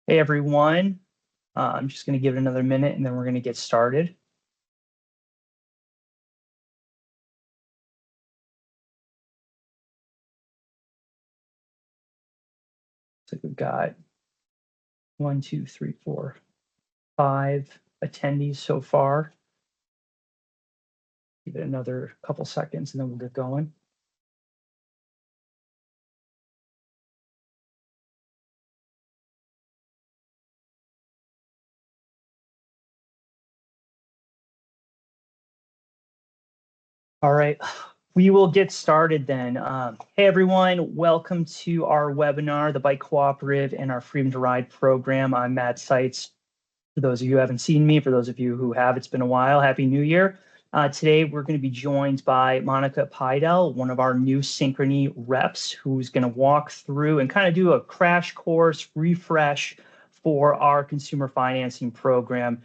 Hey everyone, I'm just going to give it another minute and then we're going to get started. So we've got 1, 2, 3, 4, 5 attendees so far. Give it another couple seconds and then we'll get going. All right, we will get started then. Hey everyone, welcome to our webinar, the Bike Cooperative and our Freedom to Ride program. I'm Matt Seitz. For those of you who haven't seen me, for those of you who have, it's been a while. Happy New Year. Today, we're going to be joined by Monica Pidell, one of our new Synchrony reps, who's going to walk through and kind of do a crash course refresh for our consumer financing program.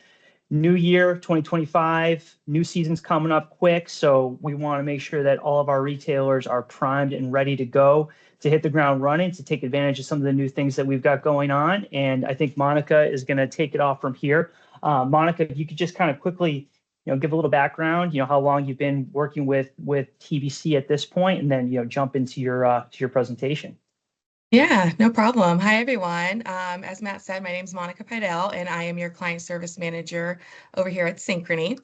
New year 2025, new season's coming up quick, so we want to make sure that all of our retailers are primed and ready to go to hit the ground running, to take advantage of some of the new things that we've got going on. And I think Monica is going to take it off from here. Monica, if you could just kind of quickly, give a little background, how long you've been working with TBC at this point, and then, jump into your presentation. Yeah, no problem. Hi, everyone. As Matt said, my name is Monica Pidell, and I am your client service manager over here at Synchrony.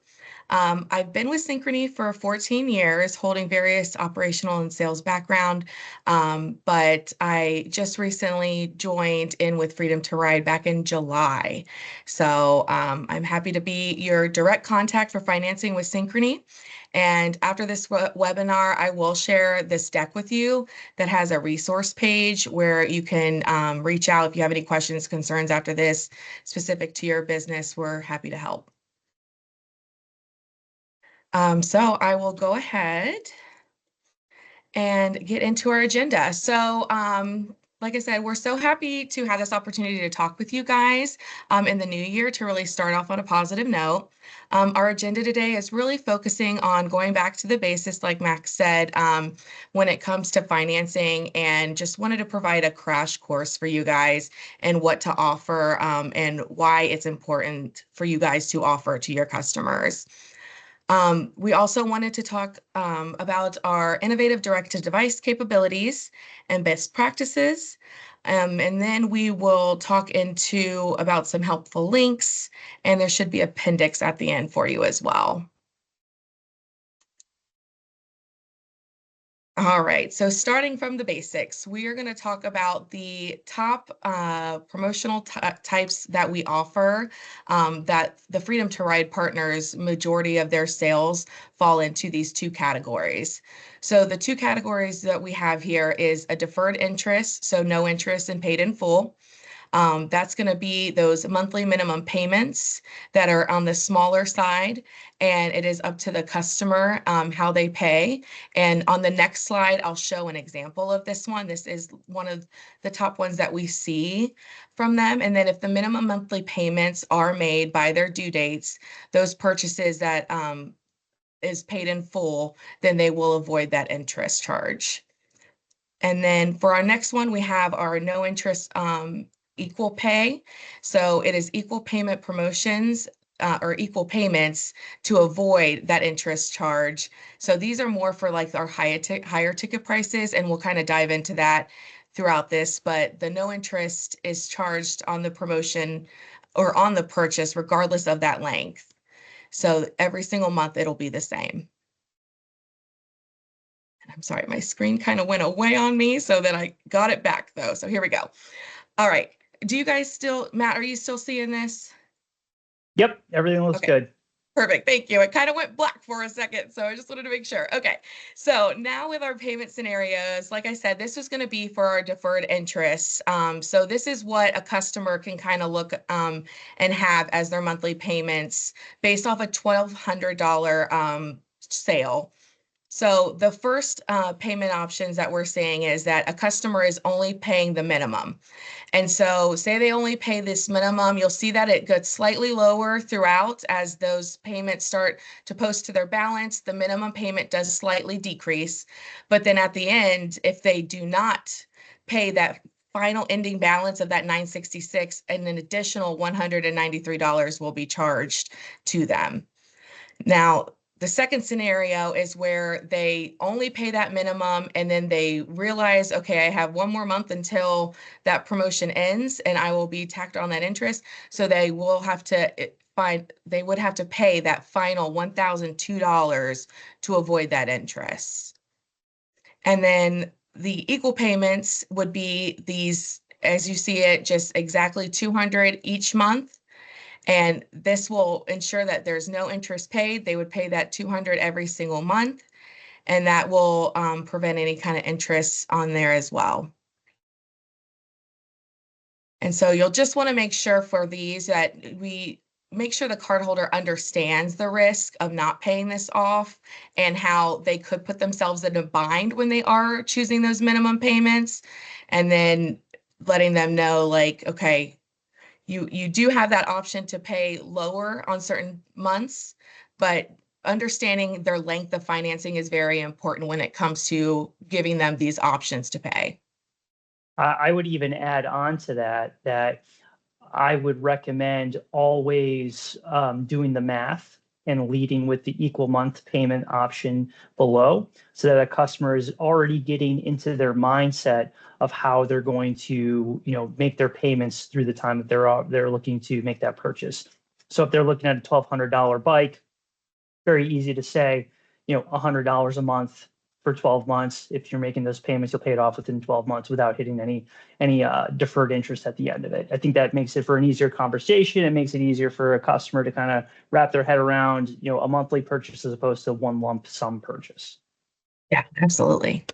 I've been with Synchrony for 14 years, holding various operational and sales background, but I just recently joined in with Freedom to Ride back in July. So I'm happy to be your direct contact for financing with Synchrony. And after this webinar, I will share this deck with you that has a resource page where you can reach out if you have any questions, concerns after this specific to your business. We're happy to help. So I will go ahead and get into our agenda. So like I said, we're so happy to have this opportunity to talk with you guys in the new year to really start off on a positive note. Our agenda today is really focusing on going back to the basics, like Max said, when it comes to financing, and just wanted to provide a crash course for you guys and what to offer and why it's important for you guys to offer to your customers. We also wanted to talk about our innovative direct-to-device capabilities and best practices. And then we will talk about some helpful links, and there should be appendix at the end for you as well. All right, so starting from the basics, we are going to talk about the top promotional types that we offer, that the Freedom to Ride partners, majority of their sales fall into these two categories. So the two categories that we have here is a deferred interest, so no interest and paid in full. That's going to be those monthly minimum payments that are on the smaller side, and it is up to the customer how they pay. And on the next slide, I'll show an example of this one. This is one of the top ones that we see from them. And then if the minimum monthly payments are made by their due dates, those purchases that is paid in full, then they will avoid that interest charge. And then for our next one, we have our no interest equal pay. So it is equal payment promotions or equal payments to avoid that interest charge. So these are more for like our higher ticket prices, and we'll kind of dive into that throughout this. But the no interest is charged on the promotion or on the purchase, regardless of that length. So every single month, it'll be the same. I'm sorry, my screen kind of went away on me, so then I got it back though. So here we go. All right. Do you guys Matt, are you still seeing this? Yep, everything looks good. Perfect. Thank you. It kind of went black for a second, so I just wanted to make sure. Okay. So now with our payment scenarios, like I said, this is going to be for our deferred interest. So this is what a customer can kind of look and have as their monthly payments based off a $1,200 sale. So the first payment options that we're seeing is that a customer is only paying the minimum. And so say they only pay this minimum, you'll see that it gets slightly lower throughout as those payments start to post to their balance. The minimum payment does slightly decrease. But then at the end, if they do not pay that final ending balance of that $966, and an additional $193 will be charged to them. Now, the second scenario is where they only pay that minimum and then they realize, okay, I have one more month until that promotion ends and I will be tacked on that interest. So they will have to they would have to pay that final $1,002 to avoid that interest. And then the equal payments would be these, as you see it, just exactly $200 each month. And this will ensure that there's no interest paid. They would pay that $200 every single month, and that will prevent any kind of interest on there as well. And so you'll just want to make sure for these that we make sure the cardholder understands the risk of not paying this off and how they could put themselves in a bind when they are choosing those minimum payments, and then letting them know, like, okay, you do have that option to pay lower on certain months, but understanding their length of financing is very important when it comes to giving them these options to pay. I would even add on to that I would recommend always doing the math and leading with the equal month payment option below, so that a customer is already getting into their mindset of how they're going to, make their payments through the time that they're looking to make that purchase. So if they're looking at a $1,200 bike, very easy to say, $100 a month for 12 months. If you're making those payments, you'll pay it off within 12 months without hitting any deferred interest at the end of it. I think that makes it for an easier conversation. It makes it easier for a customer to kind of wrap their head around, a monthly purchase as opposed to one lump sum purchase. Yeah, absolutely.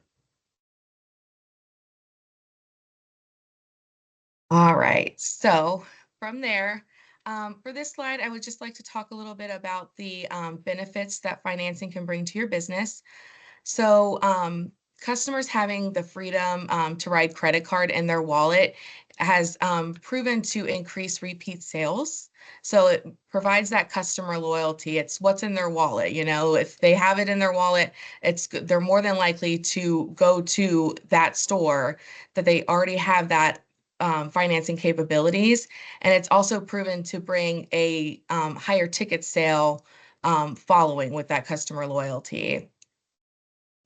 All right, so from there, for this slide, I would just like to talk a little bit about the benefits that financing can bring to your business. So customers having the Freedom to Ride credit card in their wallet has proven to increase repeat sales. So it provides that customer loyalty. It's what's in their wallet. If they have it in their wallet, they're more than likely to go to that store that they already have that financing capabilities. And it's also proven to bring a higher ticket sale following with that customer loyalty.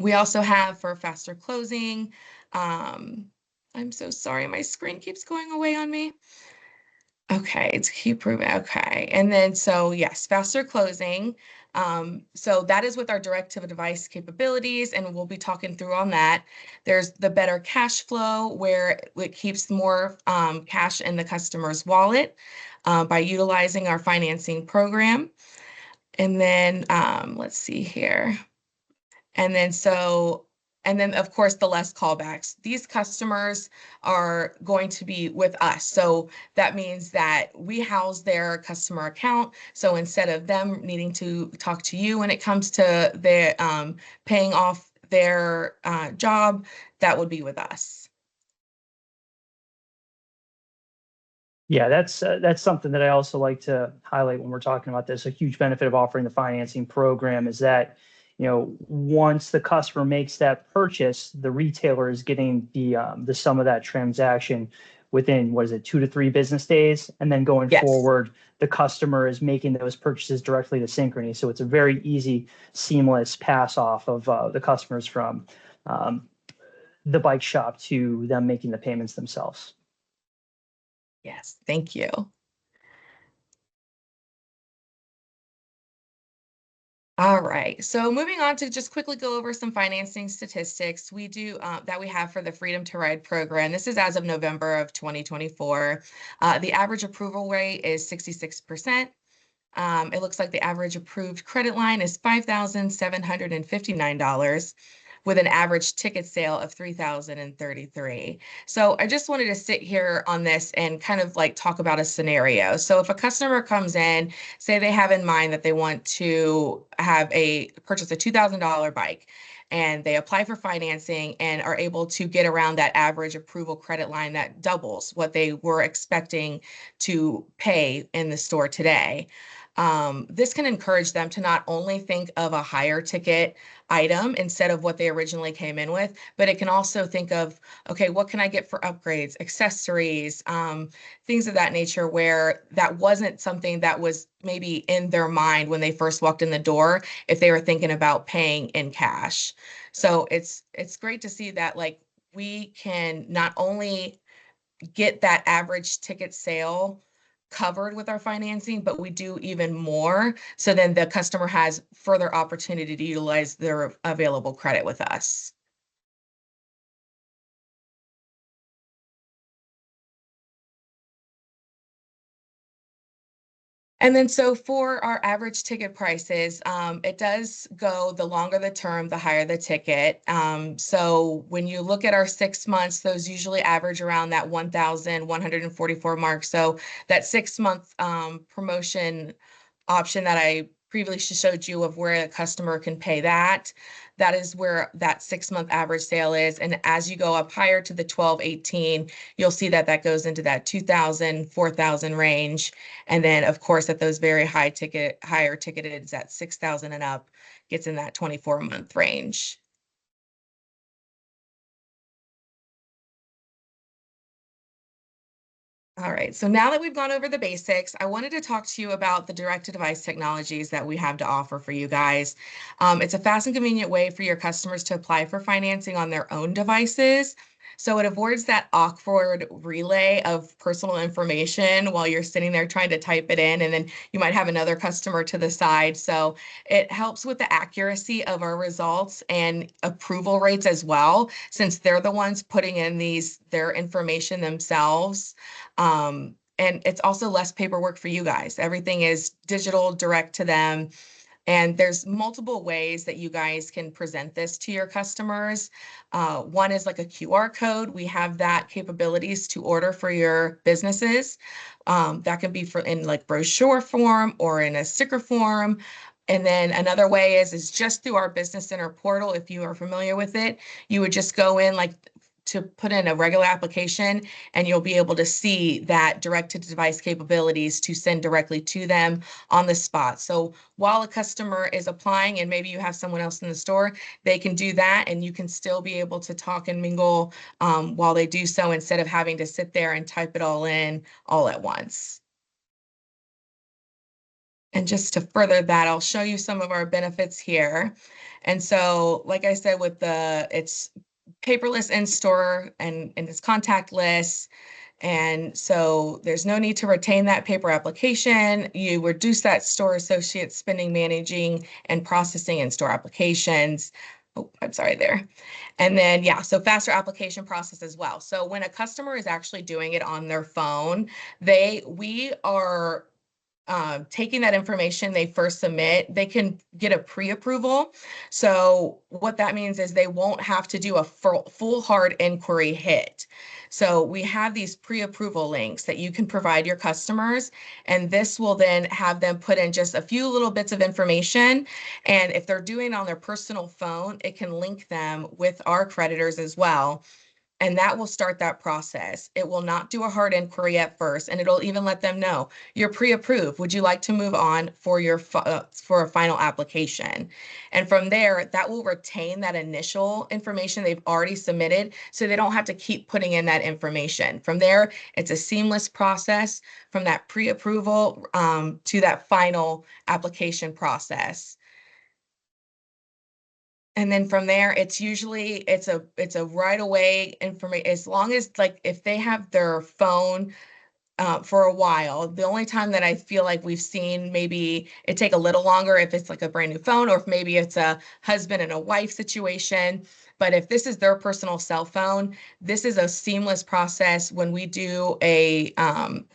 We also have for faster closing. I'm so sorry, my screen keeps going away on me. Okay, it's keep proving. Okay, and then so yes, faster closing. So that is with our direct to the device capabilities, and we'll be talking through on that. There's the better cash flow, where it keeps more cash in the customer's wallet by utilizing our financing program. And then let's see here. And then of course, the less callbacks. These customers are going to be with us. So that means that we house their customer account. So instead of them needing to talk to you when it comes to their paying off their job, that would be with us. Yeah, that's something that I also like to highlight when we're talking about this. A huge benefit of offering the financing program is that, once the customer makes that purchase, the retailer is getting the sum of that transaction within, what is it, 2 to 3 business days, and then going Yes. forward, the customer is making those purchases directly to Synchrony. So it's a very easy, seamless pass off of the customers from the bike shop to them making the payments themselves. Yes, thank you. All right, so moving on to just quickly go over some financing statistics we do that we have for the Freedom to Ride program. This is as of November of 2024. The average approval rate is 66%. It looks like the average approved credit line is $5,759 with an average ticket sale of $3,033. So I just wanted to sit here on this and kind of like talk about a scenario. So if a customer comes in, say they have in mind that they want to purchase a $2,000 bike, and they apply for financing and are able to get around that average approval credit line that doubles what they were expecting to pay in the store today. this can encourage them to not only think of a higher ticket item instead of what they originally came in with, but it can also think of, okay, what can I get for upgrades, accessories, things of that nature, where that wasn't something that was maybe in their mind when they first walked in the door, if they were thinking about paying in cash. So it's great to see that, like, we can not only get that average ticket sale covered with our financing, but we do even more. So then the customer has further opportunity to utilize their available credit with us. And then so for our average ticket prices, it does go, the longer the term, the higher the ticket. So when you look at our 6 months, those usually average around that 1,144 mark. So that 6 month promotion option that I previously showed you of where a customer can pay that, that is where that 6 month average sale is. And as you go up higher to the 12, 18, you'll see that that goes into that 2,000, 4,000 range. And then of course, at those very higher ticketed, at 6,000 and up, gets in that 24-month range. All right, so now that we've gone over the basics, I wanted to talk to you about the direct-to-device technologies that we have to offer for you guys. It's a fast and convenient way for your customers to apply for financing on their own devices. So it avoids that awkward relay of personal information while you're sitting there trying to type it in, and then you might have another customer to the side. So it helps with the accuracy of our results and approval rates as well, since they're the ones putting in their information themselves. And it's also less paperwork for you guys. Everything is digital, direct to them. And there's multiple ways that you guys can present this to your customers. One is like a QR code. We have that capabilities to order for your businesses. That can be in like brochure form or in a sticker form. And then another way is just through our Business Center portal. If you are familiar with it, you would just go in like to put in a regular application, and you'll be able to see that direct-to-device capabilities to send directly to them on the spot. So while a customer is applying and maybe you have someone else in the store, they can do that, and you can still be able to talk and mingle while they do so, instead of having to sit there and type it all in all at once. And just to further that, I'll show you some of our benefits here. And so, like I said, it's paperless in store, and it's contactless. And so there's no need to retain that paper application. You reduce that store associate spending, managing, and processing in-store applications. Oh, I'm sorry there. And then, yeah, so faster application process as well. So when a customer is actually doing it on their phone, we are taking that information they first submit, they can get a pre-approval. So what that means is they won't have to do a full hard inquiry hit. So we have these pre-approval links that you can provide your customers, and this will then have them put in just a few little bits of information. And if they're doing it on their personal phone, it can link them with our creditors as well. And that will start that process. It will not do a hard inquiry at first, and it'll even let them know you're pre-approved. Would you like to move on for for a final application? And from there, that will retain that initial information they've already submitted, so they don't have to keep putting in that information. From there, it's a seamless process from that pre-approval to that final application process. And then from there, it's usually it's a right away information, as long as, like, if they have their phone for a while. The only time that I feel like we've seen maybe it take a little longer if it's like a brand new phone, or if maybe it's a husband and a wife situation. But if this is their personal cell phone, this is a seamless process. When we do the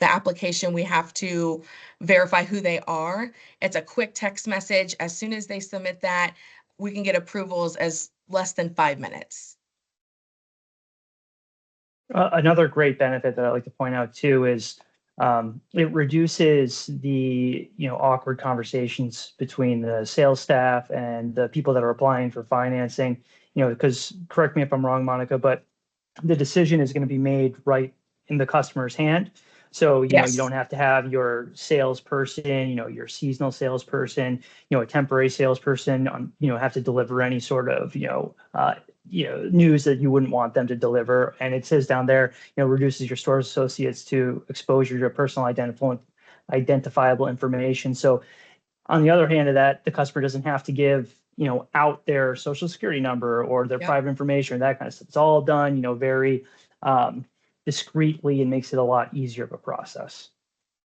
application, we have to verify who they are. It's a quick text message. As soon as they submit that, we can get approvals as less than 5 minutes. Another great benefit that I like to point out too is it reduces the awkward conversations between the sales staff and the people that are applying for financing. Because, correct me if I'm wrong, Monica, but the decision is going to be made right in the customer's hand. So, you Yes. don't have to have your salesperson, your seasonal salesperson, a temporary salesperson on, have to deliver any sort of, news that you wouldn't want them to deliver. And it says down there, reduces your store associates to exposure to personal identifiable information. So on the other hand of that, the customer doesn't have to give, out their social security number or their Yep. private information or that kind of stuff. It's all done, very discreetly, and makes it a lot easier of a process.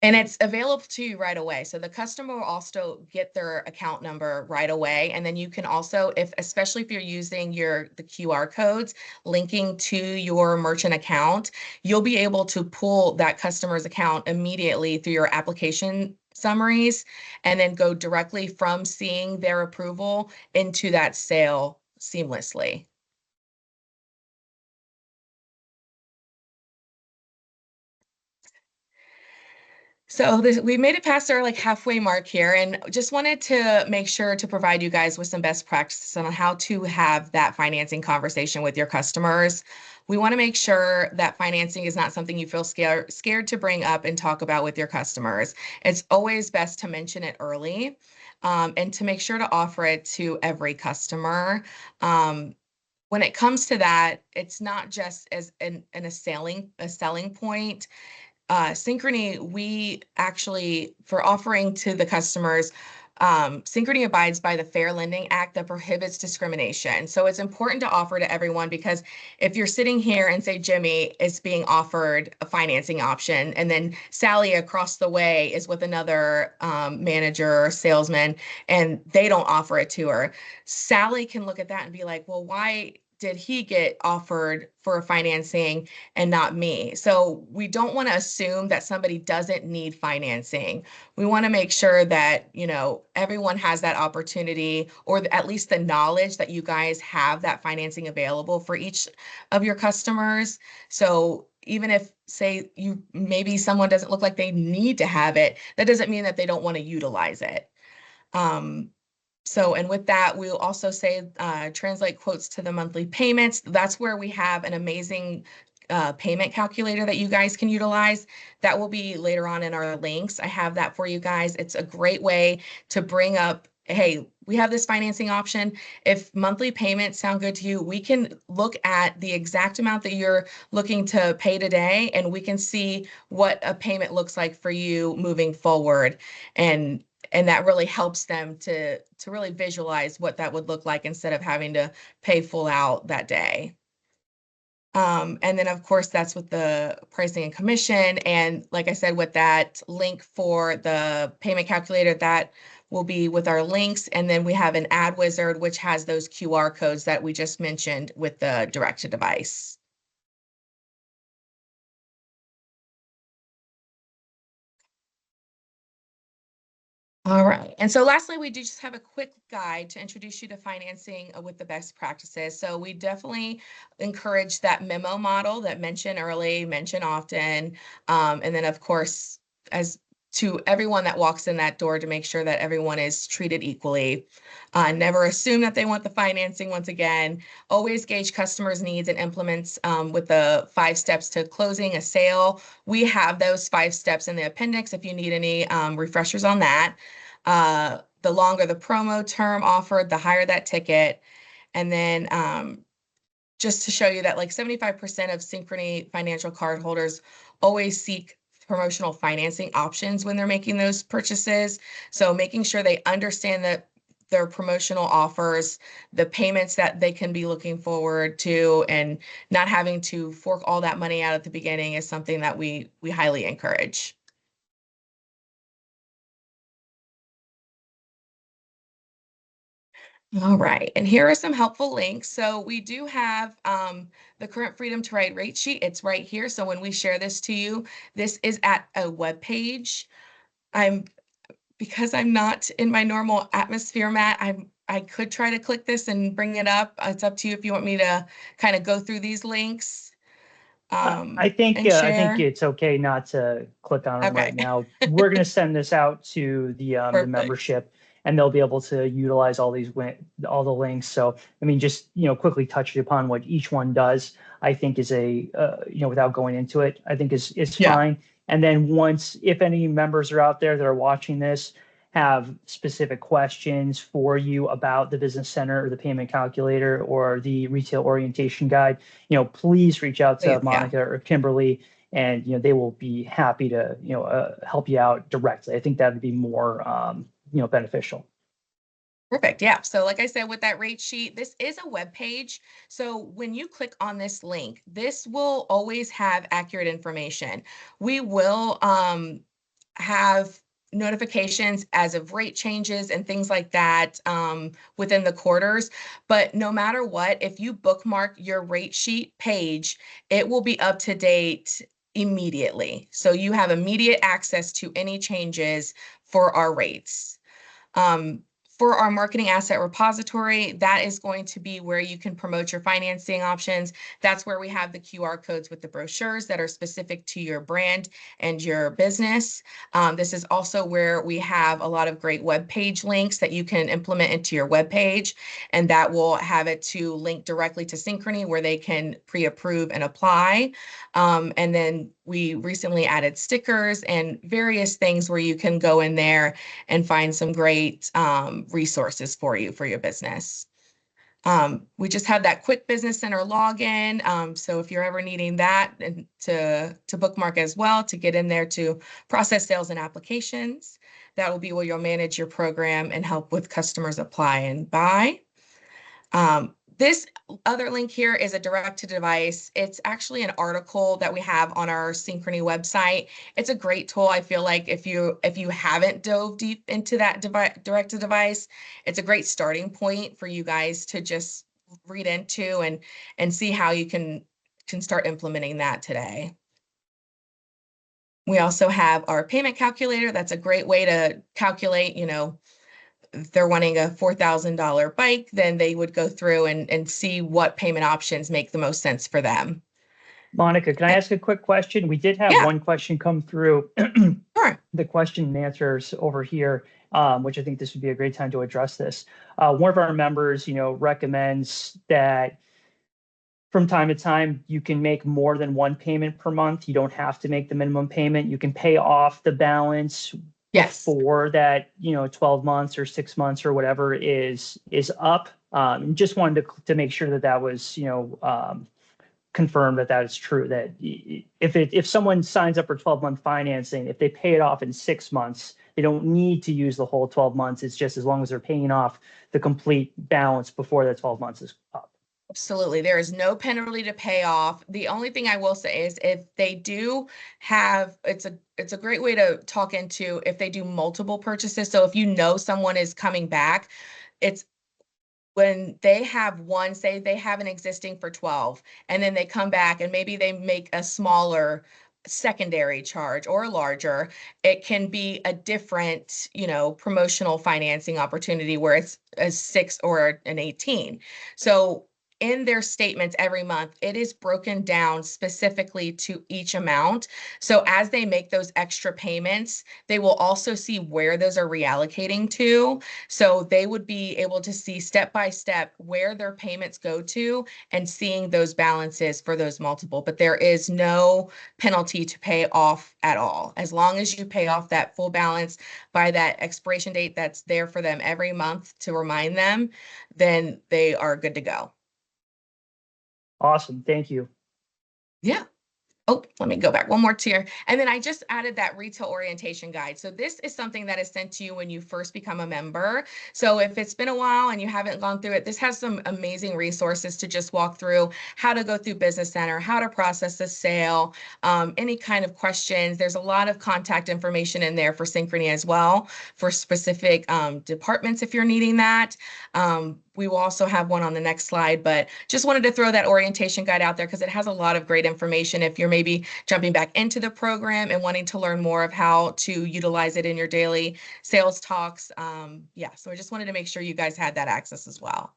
And it's available to you right away. So the customer will also get their account number right away. And then you can also, especially if you're using the QR codes linking to your merchant account, you'll be able to pull that customer's account immediately through your application summaries and then go directly from seeing their approval into that sale seamlessly. So we made it past our halfway mark here, and just wanted to make sure to provide you guys with some best practices on how to have that financing conversation with your customers. We want to make sure that financing is not something you feel scared to bring up and talk about with your customers. It's always best to mention it early, and to make sure to offer it to every customer. When it comes to that, it's not just as a selling point. Synchrony, we actually, for offering to the customers, Synchrony abides by the Fair Lending Act that prohibits discrimination. So it's important to offer to everyone, because if you're sitting here and say Jimmy is being offered a financing option, and then Sally across the way is with another manager or salesman and they don't offer it to her, Sally can look at that and be like, well, why did he get offered for financing and not me? So we don't want to assume that somebody doesn't need financing. We want to make sure that, everyone has that opportunity, or at least the knowledge that you guys have that financing available for each of your customers. So even if, say, maybe someone doesn't look like they need to have it, that doesn't mean that they don't want to utilize it. And with that, we'll also say translate quotes to the monthly payments. That's where we have an amazing payment calculator that you guys can utilize. That will be later on in our links. I have that for you guys. It's a great way to bring up, hey, we have this financing option. If monthly payments sound good to you, we can look at the exact amount that you're looking to pay today, and we can see what a payment looks like for you moving forward. And that really helps them to really visualize what that would look like instead of having to pay full out that day. And then, of course, that's with the pricing and commission. And like I said, with that link for the payment calculator, that will be with our links. And then we have an ad wizard, which has those QR codes that we just mentioned with the direct to device. All right. And so lastly, we do just have a quick guide to introduce you to financing with the best practices. So we definitely encourage that memo model that mention early, mention often. And then, of course, as to everyone that walks in that door, to make sure that everyone is treated equally. Never assume that they want the financing. Once again, always gauge customers' needs and implements with the 5 steps to closing a sale. We have those 5 steps in the appendix if you need any refreshers on that. The longer the promo term offered, the higher that ticket. And then just to show you that 75% of Synchrony financial card holders always seek promotional financing options when they're making those purchases. So making sure they understand that their promotional offers, the payments that they can be looking forward to, and not having to fork all that money out at the beginning is something that we highly encourage. All right, and here are some helpful links. So we do have the current Freedom to Ride rate sheet. It's right here. So when we share this to you, this is at a web page. Because I'm not in my normal atmosphere, Matt, I could try to click this and bring it up. It's up to you if you want me to kind of go through these links. I think And share. it's okay not to click on them Okay. right now. We're going to send this out to the Perfect. membership, and they'll be able to utilize all the links. So, I mean, just quickly touching upon what each one does, I think is without going into it, I think is Yeah. fine. And then once, if any members are out there that are watching this, have specific questions for you about the Business Center or the payment calculator or the retail orientation guide, please reach out to Please, yeah. Monica or Kimberly, and they will be happy to help you out directly. I think that would be more beneficial. Perfect. Yeah. So like I said, with that rate sheet, this is a web page. So when you click on this link, this will always have accurate information. We will have notifications as of rate changes and things like that within the quarters. But no matter what, if you bookmark your rate sheet page, it will be up to date immediately. So you have immediate access to any changes for our rates. For our marketing asset repository, that is going to be where you can promote your financing options. That's where we have the QR codes with the brochures that are specific to your brand and your business. This is also where we have a lot of great web page links that you can implement into your web page, and that will have it to link directly to Synchrony where they can pre-approve and apply. And then we recently added stickers and various things where you can go in there and find some great resources for you for your business. We just have that quick Business Center login. So if you're ever needing that and to bookmark as well, to get in there to process sales and applications, that will be where you'll manage your program and help with customers apply and buy. This other link here is a direct to device. It's actually an article that we have on our Synchrony website. It's a great tool. I feel like if you haven't dove deep into that direct to device, it's a great starting point for you guys to just read into and see how you can start implementing that today. We also have our payment calculator. That's a great way to calculate, if they're wanting a $4,000 bike, then they would go through and see what payment options make the most sense for them. Monica, can I ask a quick question? We did have one question come through. Sure. The question and answers over here, which I think this would be a great time to address this. One of our members, recommends that from time to time, you can make more than one payment per month. You don't have to make the minimum payment. You can pay off the balance for that, 12 months or 6 months or whatever is up. Just wanted to make sure that was, confirmed that is true, that if someone signs up for 12-month financing, if they pay it off in 6 months, they don't need to use the whole 12 months. It's just as long as they're paying off the complete balance before that 12 months is up. Absolutely. There is no penalty to pay off. The only thing I will say is if they do have, it's a great way to talk into if they do multiple purchases. So if someone is coming back, it's when they have one, say they have an existing for 12, and then they come back and maybe they make a smaller secondary charge or larger, it can be a different, promotional financing opportunity where it's a 6 or an 18. So in their statements every month, it is broken down specifically to each amount. So as they make those extra payments, they will also see where those are reallocating to. So they would be able to see step by step where their payments go to and seeing those balances for those multiple. But there is no penalty to pay off at all. As long as you pay off that full balance by that expiration date that's there for them every month to remind them, then they are good to go. Awesome. Thank you. Yeah. Oh, let me go back one more tier. And then I just added that retail orientation guide. So this is something that is sent to you when you first become a member. So if it's been a while and you haven't gone through it, this has some amazing resources to just walk through how to go through Business Center, how to process a sale, any kind of questions. There's a lot of contact information in there for Synchrony as well for specific departments if you're needing that. We will also have one on the next slide, but just wanted to throw that orientation guide out there because it has a lot of great information if you're maybe jumping back into the program and wanting to learn more of how to utilize it in your daily sales talks. So I just wanted to make sure you guys had that access as well.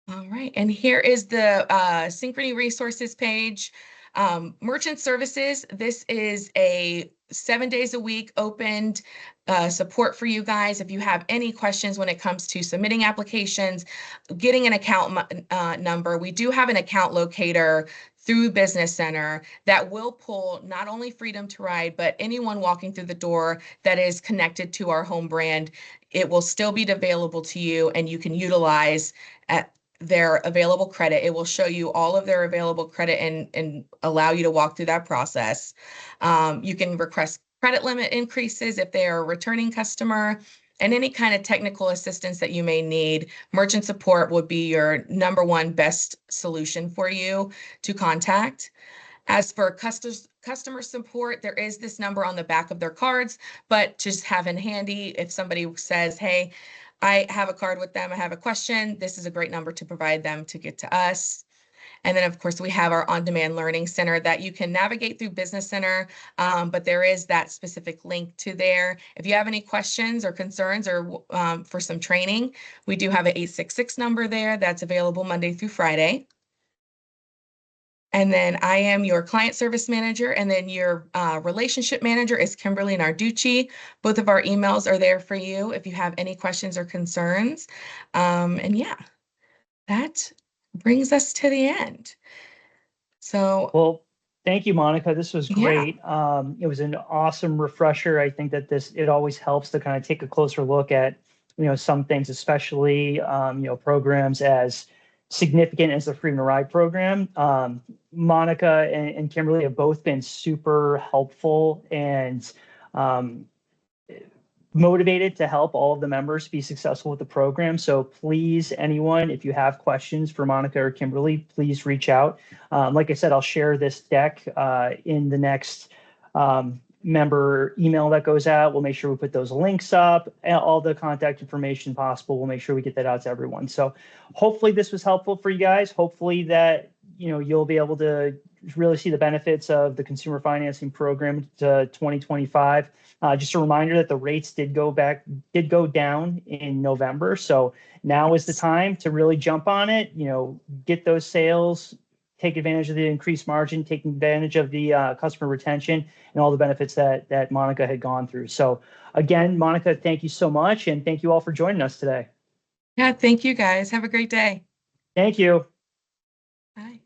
All right, and here is the Synchrony resources page. Merchant services, this is a 7 days a week opened support for you guys. If you have any questions when it comes to submitting applications, getting an account number, we do have an account locator through Business Center that will pull not only Freedom to Ride, but anyone walking through the door that is connected to our home brand. It will still be available to you, and you can utilize their available credit. It will show you all of their available credit and allow you to walk through that process. You can request credit limit increases if they are a returning customer, and any kind of technical assistance that you may need. Merchant support would be your #1 best solution for you to contact. As for customer support, there is this number on the back of their cards, but just have in handy if somebody says, hey, I have a card with them, I have a question, this is a great number to provide them to get to us. And then, of course, we have our on-demand learning center that you can navigate through Business Center, but there is that specific link to there. If you have any questions or concerns or for some training, we do have an 866 number there that's available Monday through Friday. And then I am your client service manager, and then your relationship manager is Kimberly Narducci. Both of our emails are there for you if you have any questions or concerns. And yeah, that brings us to the end. So, Well, thank you, Monica. This was yeah, great. It was an awesome refresher. I think that it always helps to kind of take a closer look at, some things, especially, programs as significant as the Freedom to Ride program. Monica and Kimberly have both been super helpful and motivated to help all of the members be successful with the program. So please, anyone, if you have questions for Monica or Kimberly, please reach out. Like I said, I'll share this deck in the next member email that goes out. We'll make sure we put those links up, and all the contact information possible. We'll make sure we get that out to everyone. So hopefully this was helpful for you guys. Hopefully that, you'll be able to really see the benefits of the consumer financing program to 2025. Just a reminder that the rates did go down in November. So now is the time to really jump on it, get those sales, take advantage of the increased margin, take advantage of the customer retention and all the benefits that Monica had gone through. So again, Monica, thank you so much. And thank you all for joining us today. Yeah, thank you guys. Have a great day. Thank you. Bye.